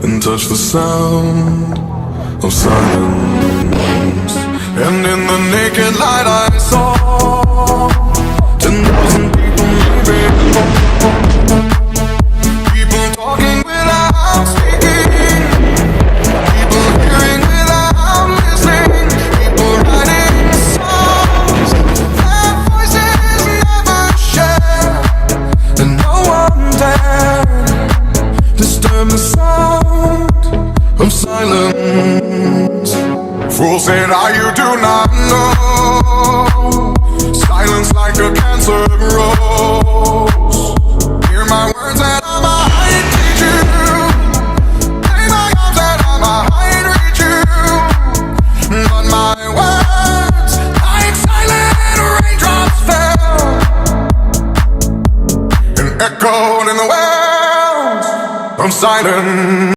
and touch the sound of silence. And in the naked light I saw 10,000 people leaving. People talking without speaking. People hearing without listening. People writing songs that voices never share. And no one dared disturb the sound of silence. Fool said, you do not know. Silence like a cancer grows. Hear my words and I might teach you. Play my arms and I might reach you. But my words, like silent raindrops, fell and echoed in the wells of silence.